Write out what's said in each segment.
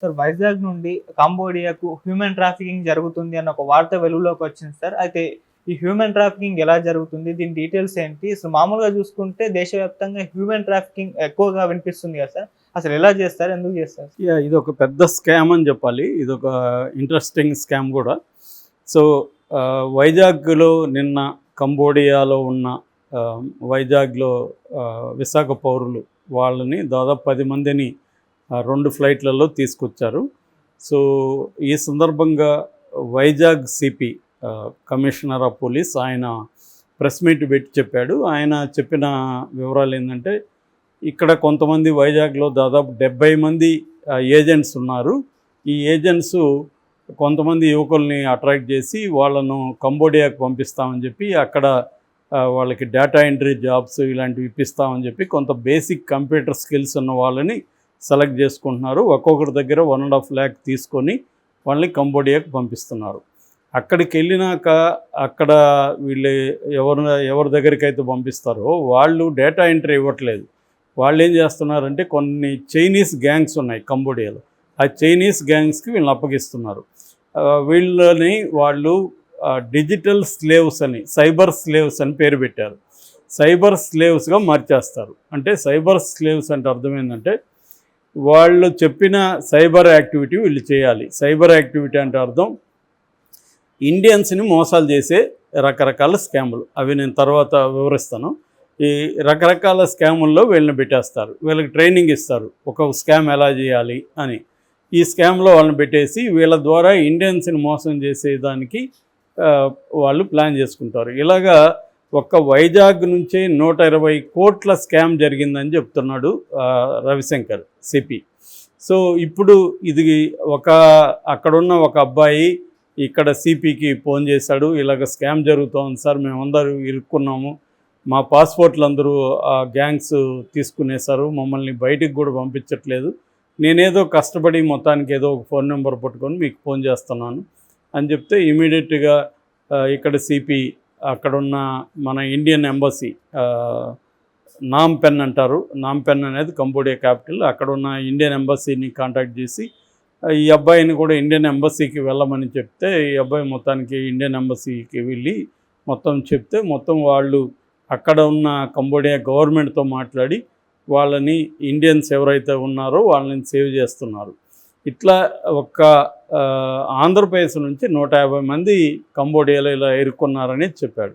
Sir Vizag నుండి కంబోడియాకు human trafficking జరుగుతుంది అన్న ఒక వార్త వెలుగులోకి వచ్చింది సార్. అయితే ఈ హ్యూమన్ ట్రాఫికింగ్ ఎలా జరుగుతుంది? దీని డీటెయిల్స్ ఏంటి? అసలు మామూలుగా చూసుకుంటే దేశవ్యాప్తంగా హ్యూమన్ ట్రాఫికింగ్ ఎక్కువగా వినిపిస్తుంది కదా సార్. అసలు ఎలా చేస్తారు? ఎందుకు చేస్తారు? ఇదొక పెద్ద స్కామ్ అని చెప్పాలి. ఇదొక ఇంట్రెస్టింగ్ స్కామ్ కూడా. సో వైజాగ్లో నిన్న కంబోడియాలో ఉన్న వైజాగ్లో విశాఖ పౌరులు వాళ్ళని దాదాపు 10 మందిని 2 ఫ్లైట్లలో తీసుకొచ్చారు. సో ఈ సందర్భంగా Vizag CP commissioner of police ఆయన ప్రెస్ మీట్ పెట్టి చెప్పాడు. ఆయన చెప్పిన వివరాలు ఏంటంటే, ఇక్కడ కొంతమంది వైజాగ్లో దాదాపు 70 మంది ఏజెంట్స్ ఉన్నారు. ఈ ఏజెంట్స్ కొంతమంది యువకుల్ని అట్రాక్ట్ చేసి వాళ్ళను కంబోడియాకు పంపిస్తామని చెప్పి అక్కడ వాళ్ళకి డేటా ఎంట్రీ జాబ్స్ ఇలాంటివి ఇప్పిస్తామని చెప్పి కొంత బేసిక్ కంప్యూటర్ స్కిల్స్ ఉన్న వాళ్ళని సెలెక్ట్ చేసుకుంటున్నారు. ఒక్కొక్కరి దగ్గర 1.5 lakh తీసుకొని వాళ్ళని కంబోడియాకు పంపిస్తున్నారు. అక్కడికి వెళ్ళినాక అక్కడ వీళ్ళు ఎవరి దగ్గరికి అయితే పంపిస్తారో వాళ్ళు డేటా ఎంట్రీ ఇవ్వట్లేదు. వాళ్ళు ఏం చేస్తున్నారంటే, కొన్ని చైనీస్ గ్యాంగ్స్ ఉన్నాయి కంబోడియాలో, ఆ చైనీస్ గ్యాంగ్స్కి వీళ్ళని అప్పగిస్తున్నారు. వీళ్ళని వాళ్ళు డిజిటల్ స్లేవ్స్ అని, సైబర్ స్లేవ్స్ అని పేరు పెట్టారు. సైబర్ స్లేవ్స్గా మార్చేస్తారు. అంటే సైబర్ స్లేవ్స్ అంటే అర్థం ఏంటంటే, వాళ్ళు చెప్పిన సైబర్ యాక్టివిటీ వీళ్ళు చేయాలి. సైబర్ యాక్టివిటీ అంటే అర్థం ఇండియన్స్ని మోసాలు చేసే రకరకాల స్కాములు. అవి నేను తర్వాత వివరిస్తాను. ఈ రకరకాల స్కాముల్లో వీళ్ళని పెట్టేస్తారు. వీళ్ళకి ట్రైనింగ్ ఇస్తారు ఒక స్కామ్ ఎలా చేయాలి అని. ఈ స్కామ్లో వాళ్ళని పెట్టేసి వీళ్ళ ద్వారా ఇండియన్స్ని మోసం చేసేదానికి వాళ్ళు ప్లాన్ చేసుకుంటారు. ఇలాగా ఒక్క వైజాగ్ నుంచే 120 కోట్ల స్కామ్ జరిగిందని చెప్తున్నాడు రవిశంకర్ సిపి. సో ఇప్పుడు ఇది అక్కడున్న ఒక అబ్బాయి ఇక్కడ సిపికి ఫోన్ చేశాడు. ఇలాగ స్కామ్ జరుగుతోంది సార్, మేమందరూ ఇరుక్కున్నాము, మా పాస్పోర్ట్లు అందరూ ఆ గ్యాంగ్స్ తీసుకునేశారు, మమ్మల్ని బయటికి కూడా పంపించట్లేదు, నేనేదో కష్టపడి మొత్తానికి ఏదో ఒక ఫోన్ నెంబర్ పట్టుకొని మీకు ఫోన్ చేస్తున్నాను అని చెప్తే ఇమీడియట్గా ఇక్కడ సిపి అక్కడున్న మన ఇండియన్ ఎంబసీ, నాంపెన్ అంటారు, నాంపెన్ అనేది కంబోడియా క్యాపిటల్, అక్కడున్న ఇండియన్ ఎంబసీని కాంటాక్ట్ చేసి ఈ అబ్బాయిని కూడా ఇండియన్ ఎంబసీకి వెళ్ళమని చెప్తే, ఈ అబ్బాయి మొత్తానికి ఇండియన్ ఎంబసీకి వెళ్ళి మొత్తం చెప్తే, మొత్తం వాళ్ళు అక్కడ ఉన్న కంబోడియా గవర్నమెంట్తో మాట్లాడి వాళ్ళని ఇండియన్స్ ఎవరైతే ఉన్నారో వాళ్ళని సేవ్ చేస్తున్నారు. ఇట్లా ఆంధ్రప్రదేశ్ నుంచి 150 మంది కంబోడియాలో ఇలా ఇరుక్కున్నారని చెప్పాడు.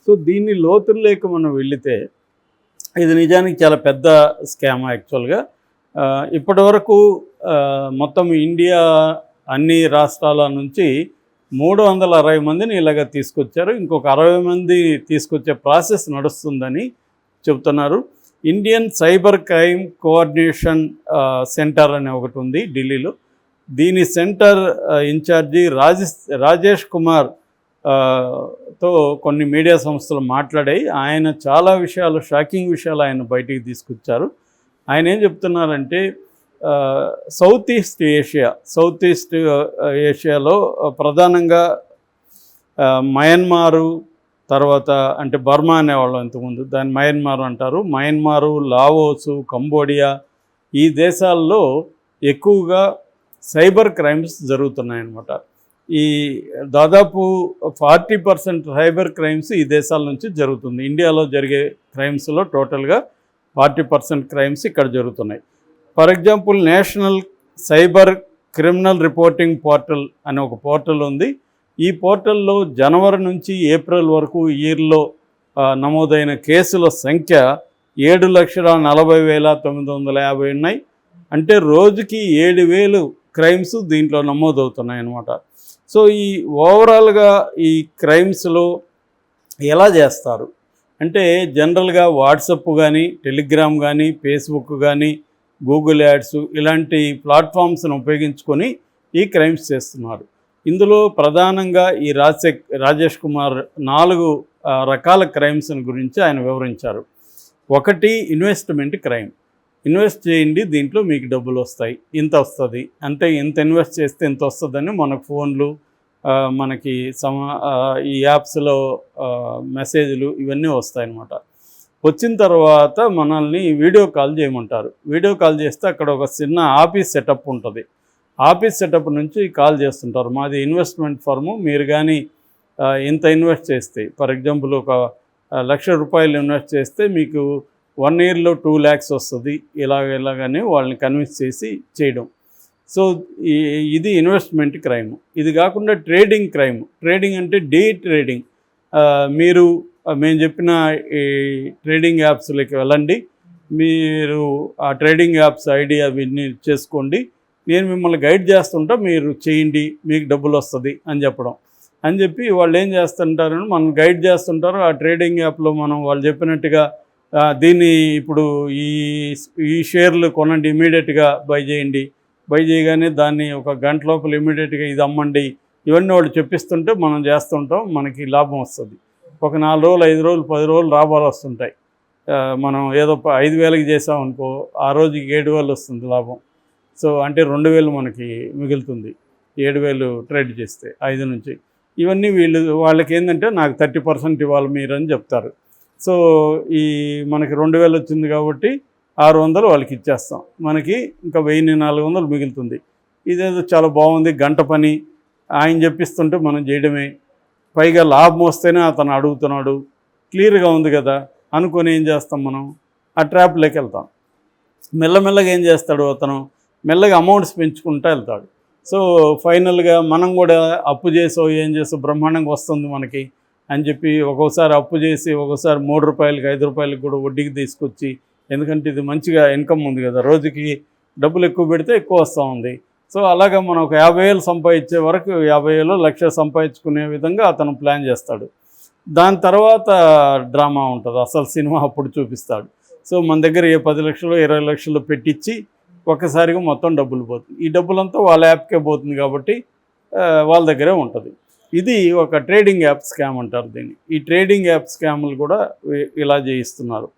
సో దీన్ని లోతుల్లోకి మనం వెళితే ఇది నిజానికి చాలా పెద్ద స్కామ్. యాక్చువల్గా ఇప్పటి వరకు మొత్తం ఇండియా అన్ని రాష్ట్రాల నుంచి 360 మందిని ఇలాగ తీసుకొచ్చారు. ఇంకొక 60 మంది తీసుకొచ్చే ప్రాసెస్ నడుస్తుందని చెబుతున్నారు. Indian cyber crime coordination centre అనే ఒకటి ఉంది ఢిల్లీలో. దీని సెంటర్ ఇన్ఛార్జి రాజేష్ కుమార్ తో కొన్ని మీడియా సంస్థలు మాట్లాడాయి. ఆయన చాలా విషయాలు, షాకింగ్ విషయాలు ఆయన బయటికి తీసుకొచ్చారు. ఆయన ఏం చెప్తున్నారంటే, సౌత్ ఈస్ట్ ఏషియాలో ప్రధానంగా మయన్మారు, తర్వాత అంటే బర్మా అనేవాళ్ళం ఇంతకుముందు, దాన్ని మయన్మార్ అంటారు, మయన్మారు, లావోసు, కంబోడియా, ఈ దేశాల్లో ఎక్కువగా సైబర్ క్రైమ్స్ జరుగుతున్నాయన్నమాట. ఈ దాదాపు 40% సైబర్ క్రైమ్స్ ఈ దేశాల నుంచి జరుగుతుంది. ఇండియాలో జరిగే క్రైమ్స్లో టోటల్గా 40% క్రైమ్స్ ఇక్కడ జరుగుతున్నాయి. For example, national cyber criminal reporting portal అనే ఒక పోర్టల్ ఉంది. ఈ పోర్టల్లో జనవరి నుంచి ఏప్రిల్ వరకు ఇయర్లో నమోదైన కేసుల సంఖ్య 7,40,950 ఉన్నాయి. అంటే రోజుకి 7,000 క్రైమ్స్ దీంట్లో నమోదవుతున్నాయి అన్నమాట. సో ఈ ఓవరాల్గా ఈ క్రైమ్స్లో ఎలా చేస్తారు అంటే, జనరల్గా వాట్సప్ కానీ, టెలిగ్రామ్ కానీ, ఫేస్బుక్ కానీ, గూగుల్ యాడ్స్ ఇలాంటి ప్లాట్ఫామ్స్ను ఉపయోగించుకొని ఈ క్రైమ్స్ చేస్తున్నారు. ఇందులో ప్రధానంగా ఈ రాజేష్ కుమార్ 4 రకాల క్రైమ్స్ గురించి ఆయన వివరించారు. ఒకటి, ఇన్వెస్ట్మెంట్ క్రైమ్. ఇన్వెస్ట్ చేయండి, దీంట్లో మీకు డబ్బులు వస్తాయి, ఇంత వస్తుంది, అంటే ఇంత ఇన్వెస్ట్ చేస్తే ఇంత వస్తుందని మనకు ఫోన్లు, మనకి ఈ యాప్స్లో మెసేజ్లు ఇవన్నీ వస్తాయన్నమాట. వచ్చిన తర్వాత మనల్ని వీడియో కాల్ చేయమంటారు. వీడియో కాల్ చేస్తే అక్కడ ఒక చిన్న ఆఫీస్ సెటప్ ఉంటుంది. ఆఫీస్ సెటప్ నుంచి కాల్ చేస్తుంటారు, మాది ఇన్వెస్ట్మెంట్ ఫర్ము, మీరు కానీ ఇంత ఇన్వెస్ట్ చేస్తే, ఫర్ ఎగ్జాంపుల్ ఒక ₹1,00,000 ఇన్వెస్ట్ చేస్తే మీకు 1 ఇయర్లో 2 lakhs వస్తుంది, ఇలాగని వాళ్ళని కన్విన్స్ చేసి చేయడం. సో ఇది ఇన్వెస్ట్మెంట్ క్రైమ్. ఇది కాకుండా ట్రేడింగ్ క్రైమ్. ట్రేడింగ్ అంటే డే ట్రేడింగ్. మీరు మేము చెప్పిన ఈ ట్రేడింగ్ యాప్స్లోకి వెళ్ళండి, మీరు ఆ ట్రేడింగ్ యాప్స్ ఐడి అవన్నీ చేసుకోండి, నేను మిమ్మల్ని గైడ్ చేస్తుంటా, మీరు చేయండి, మీకు డబ్బులు వస్తుంది అని చెప్పి వాళ్ళు ఏం చేస్తుంటారని మనం గైడ్ చేస్తుంటారు. ఆ ట్రేడింగ్ యాప్లో మనం వాళ్ళు చెప్పినట్టుగా దీన్ని ఇప్పుడు ఈ షేర్లు కొనండి, ఇమీడియట్గా బై చేయండి, బై చేయగానే దాన్ని ఒక గంట లోపల ఇమీడియట్గా ఇది అమ్మండి, ఇవన్నీ వాళ్ళు చెప్పిస్తుంటే మనం చేస్తుంటాం, మనకి లాభం వస్తుంది. ఒక 4 రోజులు 5 రోజులు 10 రోజులు లాభాలు వస్తుంటాయి. మనం ఏదో 5,000కి చేసామనుకో, ఆ రోజుకి 7,000 వస్తుంది లాభం. సో అంటే 2,000 మనకి మిగులుతుంది 7,000 ట్రేడ్ చేస్తే 5 నుంచి. ఇవన్నీ వాళ్ళకి ఏంటంటే నాకు 30% ఇవ్వాలి మీరు అని చెప్తారు. సో మనకి 2,000 వచ్చింది కాబట్టి 600 వాళ్ళకి ఇచ్చేస్తాం, మనకి ఇంకా 1,400 మిగులుతుంది. ఇదేదో చాలా బాగుంది, గంట పని, ఆయన చెప్పిస్తుంటే మనం చేయడమే, పైగా లాభం వస్తేనే అతను అడుగుతున్నాడు, క్లియర్గా ఉంది కదా అనుకొని ఏం చేస్తాం, మనం ఆ ట్రాప్లోకి వెళ్తాం. మెల్లమెల్లగా ఏం చేస్తాడు అతను, మెల్లగా అమౌంట్స్ పెంచుకుంటూ వెళ్తాడు. సో ఫైనల్గా మనం కూడా అప్పు చేసో ఏం చేసో బ్రహ్మాండంగా వస్తుంది మనకి అని చెప్పి ఒక్కోసారి అప్పు చేసి ఒక్కోసారి ₹3 ₹5 కూడా వడ్డీకి తీసుకొచ్చి, ఎందుకంటే ఇది మంచిగా ఇన్కమ్ ఉంది కదా, రోజుకి డబ్బులు ఎక్కువ పెడితే ఎక్కువ వస్తూ ఉంది. సో అలాగా మనం ఒక 50,000 సంపాదించే వరకు 50,000 1,00,000 సంపాదించుకునే విధంగా అతను ప్లాన్ చేస్తాడు. దాని తర్వాత డ్రామా ఉంటుంది, అసలు సినిమా అప్పుడు చూపిస్తాడు. సో మన దగ్గర 10 లక్షలు 20 లక్షలు పెట్టించి ఒక్కసారిగా మొత్తం డబ్బులు పోతుంది. ఈ డబ్బులంతా వాళ్ళ యాప్కే పోతుంది కాబట్టి వాళ్ళ దగ్గరే ఉంటుంది. ఇది ఒక ట్రేడింగ్ యాప్ స్కామ్ అంటారు దీన్ని. ఈ ట్రేడింగ్ యాప్ స్కామ్లు కూడా ఇలా చేయిస్తున్నారు.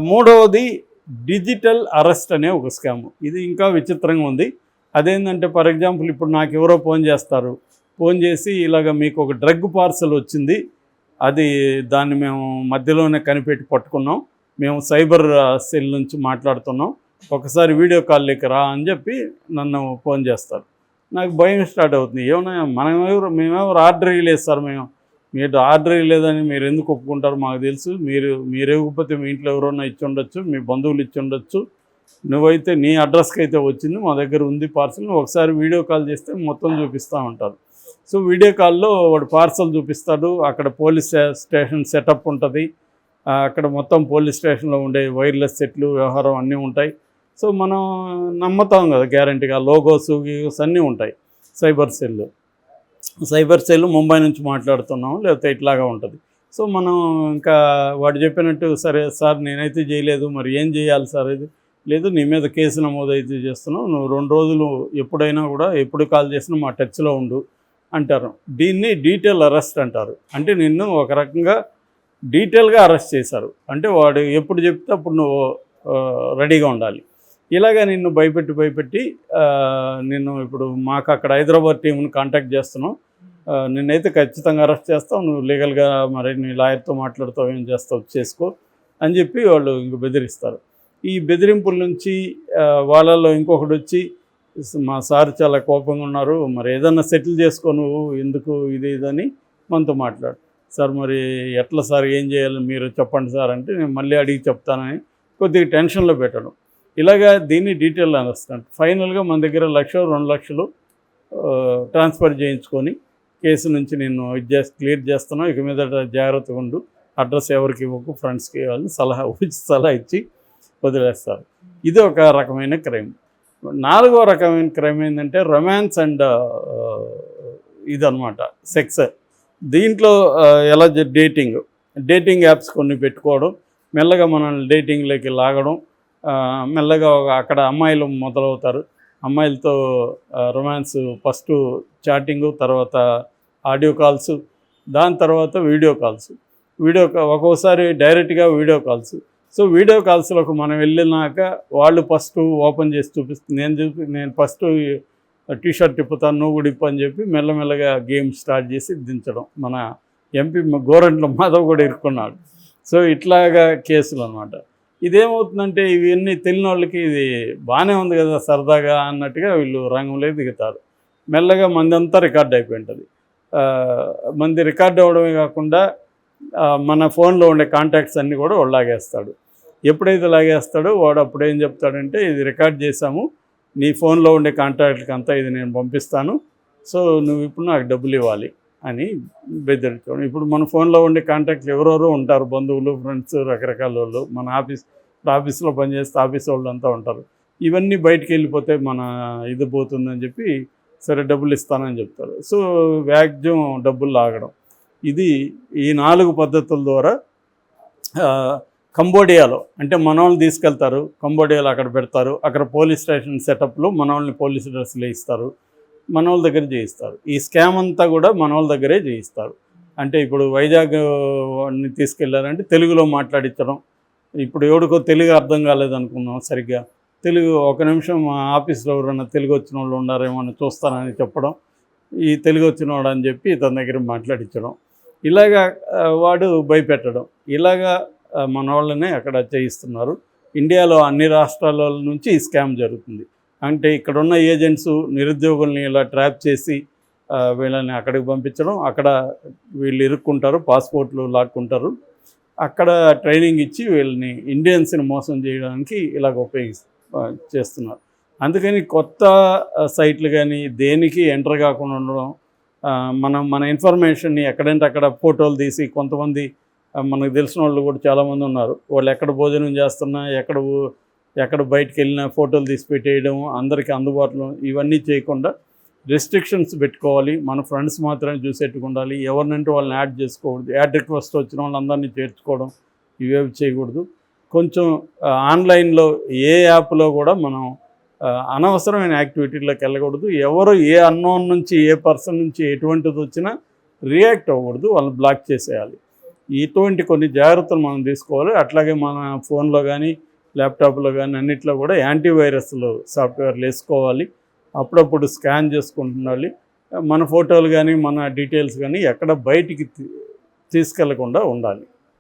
మూడవది డిజిటల్ అరెస్ట్ అనే ఒక స్కామ్. ఇది ఇంకా విచిత్రంగా ఉంది. అదేంటంటే ఫర్ ఎగ్జాంపుల్ ఇప్పుడు నాకు ఎవరో ఫోన్ చేస్తారు, ఫోన్ చేసి ఇలాగ మీకు ఒక డ్రగ్ పార్సల్ వచ్చింది, దాన్ని మేము మధ్యలోనే కనిపెట్టి పట్టుకున్నాం, మేము సైబర్ సెల్ నుంచి మాట్లాడుతున్నాం, ఒకసారి వీడియో కాల్లోకి రా అని చెప్పి నన్ను ఫోన్ చేస్తారు. నాకు భయం స్టార్ట్ అవుతుంది, ఏమన్నా మేమెవరు ఆర్డర్ ఇవ్వలేదు సార్, మీరు ఆర్డర్ ఇవ్వలేదని మీరు ఎందుకు ఒప్పుకుంటారు, మాకు తెలుసు, మీరు ఇవ్వకపోతే మీ ఇంట్లో ఎవరన్నా ఇచ్చి ఉండొచ్చు, మీ బంధువులు ఇచ్చి ఉండొచ్చు, నువ్వైతే నీ అడ్రస్కి అయితే వచ్చింది, మా దగ్గర ఉంది పార్సల్, ఒకసారి వీడియో కాల్ చేస్తే మొత్తం చూపిస్తూ ఉంటారు. సో వీడియో కాల్లో వాడు పార్సల్ చూపిస్తాడు, అక్కడ పోలీస్ స్టేషన్ సెటప్ ఉంటుంది, అక్కడ మొత్తం పోలీస్ స్టేషన్లో ఉండే వైర్లెస్ సెట్లు వ్యవహారం అన్నీ ఉంటాయి. సో మనం నమ్ముతాం కదా గ్యారంటీగా, లోగోస్ గీగోస్ అన్నీ ఉంటాయి. సైబర్ సెల్ ముంబై నుంచి మాట్లాడుతున్నాం లేకపోతే ఇట్లాగా ఉంటుంది. సో మనం ఇంకా వాడు చెప్పినట్టు, సరే సార్ నేనైతే చేయలేదు, మరి ఏం చేయాలి సార్, ఇది లేదు నీ మీద కేసు నమోదైతే చేస్తున్నావు, నువ్వు 2 రోజులు ఎప్పుడైనా కూడా ఎప్పుడు కాల్ చేసినా మా టచ్లో ఉండు అంటారు. దీన్ని డీటెయిల్ అరెస్ట్ అంటారు. అంటే నిన్ను ఒక రకంగా డీటెయిల్గా అరెస్ట్ చేశారు, అంటే వాడు ఎప్పుడు చెప్తే అప్పుడు నువ్వు రెడీగా ఉండాలి. ఇలాగా నిన్ను భయపెట్టి నిన్ను ఇప్పుడు మాకు అక్కడ హైదరాబాద్ టీంని కాంటాక్ట్ చేస్తున్నావు, నిన్నైతే ఖచ్చితంగా అరెస్ట్ చేస్తావు, నువ్వు లీగల్గా మరి నీ లాయర్తో మాట్లాడుతావు, ఏం చేస్తావు చేసుకో అని చెప్పి వాళ్ళు ఇంక బెదిరిస్తారు. ఈ బెదిరింపుల నుంచి వాళ్ళల్లో ఇంకొకటి వచ్చి, మా సార్ చాలా కోపంగా ఉన్నారు, మరి ఏదన్నా సెటిల్ చేసుకో, నువ్వు ఎందుకు ఇదని మనతో మాట్లాడు. సార్ మరి ఎట్లా సార్, ఏం చేయాలి మీరు చెప్పండి సార్ అంటే, నేను మళ్ళీ అడిగి చెప్తానని కొద్దిగా టెన్షన్లో పెట్టడం. ఇలాగా దీన్ని డీటెయిల్ అరెస్ట్. ఫైనల్గా మన దగ్గర 1,00,000 2 లక్షలు ట్రాన్స్ఫర్ చేయించుకొని కేసు నుంచి నేను క్లియర్ చేస్తున్నాను, ఇక మీద జాగ్రత్తగా ఉండు, అడ్రస్ ఎవరికి ఇవ్వకు, ఫ్రెండ్స్కి ఇవ్వాలని సలహా ఇచ్చి వదిలేస్తారు. ఇది ఒక రకమైన క్రైమ్. 4వ రకమైన క్రైమ్ ఏంటంటే రొమాన్స్ అండ్ ఇదనమాట, సెక్స్. దీంట్లో ఎలా డేటింగ్ యాప్స్ కొన్ని పెట్టుకోవడం, మెల్లగా మనల్ని డేటింగ్లోకి లాగడం, మెల్లగా అక్కడ అమ్మాయిలు మొదలవుతారు, అమ్మాయిలతో రొమాన్స్, ఫస్ట్ చాటింగు, తర్వాత ఆడియో కాల్స్, దాని తర్వాత వీడియో కాల్స్, ఒక్కోసారి డైరెక్ట్గా వీడియో కాల్స్. సో వీడియో కాల్స్లోకి మనం వెళ్ళినాక వాళ్ళు ఫస్ట్ ఓపెన్ చేసి చూపిస్తుంది, నేను ఫస్ట్ టీషర్ట్ ఇప్పుతాను, నువ్వు కూడా ఇప్పు అని చెప్పి మెల్లమెల్లగా గేమ్ స్టార్ట్ చేసి దించడం. మన ఎంపీ గోరంట్ల మాధవ్ కూడా ఇరుక్కున్నాడు. సో ఇట్లాగా కేసులు అనమాట. ఇదేమవుతుందంటే ఇవన్నీ తెలియని వాళ్ళకి ఇది బాగానే ఉంది కదా సరదాగా అన్నట్టుగా వీళ్ళు రంగంలోకి దిగుతారు. మెల్లగా మందంతా రికార్డ్ అయిపోయి ఉంటుంది. మంది రికార్డ్ అవ్వడమే కాకుండా మన ఫోన్లో ఉండే కాంటాక్ట్స్ అన్నీ కూడా వాడు లాగేస్తాడు. ఎప్పుడైతే లాగేస్తాడో వాడు అప్పుడు ఏం చెప్తాడంటే, ఇది రికార్డ్ చేశాము, నీ ఫోన్లో ఉండే కాంటాక్ట్కి అంతా ఇది నేను పంపిస్తాను, సో నువ్వు ఇప్పుడు నాకు డబ్బులు ఇవ్వాలి అని బెదిరించడం. ఇప్పుడు మన ఫోన్లో ఉండే కాంటాక్ట్లు ఎవరెవరో ఉంటారు, బంధువులు, ఫ్రెండ్స్, రకరకాల వాళ్ళు, మన ఆఫీస్లో పనిచేస్తే ఆఫీస్ వాళ్ళు అంతా ఉంటారు. ఇవన్నీ బయటికి వెళ్ళిపోతే మన ఇది పోతుందని చెప్పి సరే డబ్బులు ఇస్తానని చెప్తారు. సో వ్యాజ్యం డబ్బులు లాగడం. ఇది ఈ 4 పద్ధతుల ద్వారా కంబోడియాలో అంటే మనోళ్ళని తీసుకెళ్తారు, కంబోడియాలో అక్కడ పెడతారు, అక్కడ పోలీస్ స్టేషన్ సెటప్లో మనోళ్ళని పోలీసు డ్రెస్సులు వేయిస్తారు, మనోళ్ళ దగ్గర చేయిస్తారు. ఈ స్కామ్ అంతా కూడా మనోళ్ళ దగ్గరే చేయిస్తారు. అంటే ఇప్పుడు వైజాగ్ వాడిని తీసుకెళ్లారంటే తెలుగులో మాట్లాడించడం. ఇప్పుడు ఎవడికో తెలుగు అర్థం కాలేదనుకుందాం, సరిగ్గా తెలుగు ఒక నిమిషం మా ఆఫీస్లో ఎవరైనా తెలుగు వచ్చిన వాళ్ళు ఉన్నారేమో అని చూస్తానని చెప్పడం, ఈ తెలుగు వచ్చినవాడు అని చెప్పి తన దగ్గర మాట్లాడించడం, ఇలాగా వాడు భయపెట్టడం, ఇలాగా మన వాళ్ళనే అక్కడ చేయిస్తున్నారు. ఇండియాలో అన్ని రాష్ట్రాల నుంచి ఈ స్కామ్ జరుగుతుంది. అంటే ఇక్కడున్న ఏజెంట్స్ నిరుద్యోగుల్ని ఇలా ట్రాప్ చేసి వీళ్ళని అక్కడికి పంపించడం, అక్కడ వీళ్ళు ఇరుక్కుంటారు, పాస్పోర్ట్లు లాక్కుంటారు, అక్కడ ట్రైనింగ్ ఇచ్చి వీళ్ళని ఇండియన్స్ని మోసం చేయడానికి ఇలాగ చేస్తున్నారు. అందుకని కొత్త సైట్లు కానీ దేనికి ఎంటర్ కాకుండా ఉండడం, మన ఇన్ఫర్మేషన్ని ఎక్కడంటే అక్కడ ఫోటోలు తీసి, కొంతమంది మనకు తెలిసిన వాళ్ళు కూడా చాలామంది ఉన్నారు, వాళ్ళు ఎక్కడ భోజనం చేస్తున్నా, ఎక్కడ బయటికి వెళ్ళినా ఫోటోలు తీసి పెట్టేయడం, అందరికీ అందుబాటులో, ఇవన్నీ చేయకుండా రెస్ట్రిక్షన్స్ పెట్టుకోవాలి. మన ఫ్రెండ్స్ మాత్రమే చూసేట్టుకుండాలి, ఎవరినంటే వాళ్ళని యాడ్ చేసుకోకూడదు, యాడ్ రిక్వెస్ట్ వచ్చిన వాళ్ళందరినీ చేర్చుకోవడం, ఇవేవి చేయకూడదు. కొంచెం ఆన్లైన్లో ఏ యాప్లో కూడా మనం అనవసరమైన యాక్టివిటీలోకి వెళ్ళకూడదు. ఎవరు ఏ అన్నోన్ నుంచి ఏ పర్సన్ నుంచి ఎటువంటిది వచ్చినా రియాక్ట్ అవ్వకూడదు, వాళ్ళని బ్లాక్ చేసేయాలి. ఇటువంటి కొన్ని జాగ్రత్తలు మనం తీసుకోవాలి. అట్లాగే మన ఫోన్లో కానీ ల్యాప్టాప్లో కానీ అన్నిట్లో కూడా యాంటీవైరస్లు సాఫ్ట్వేర్లు వేసుకోవాలి. అప్పుడప్పుడు స్కాన్ చేసుకుంటుండాలి. మన ఫోటోలు కానీ మన డీటెయిల్స్ కానీ ఎక్కడ బయటికి తీసుకెళ్లకుండా ఉండాలి.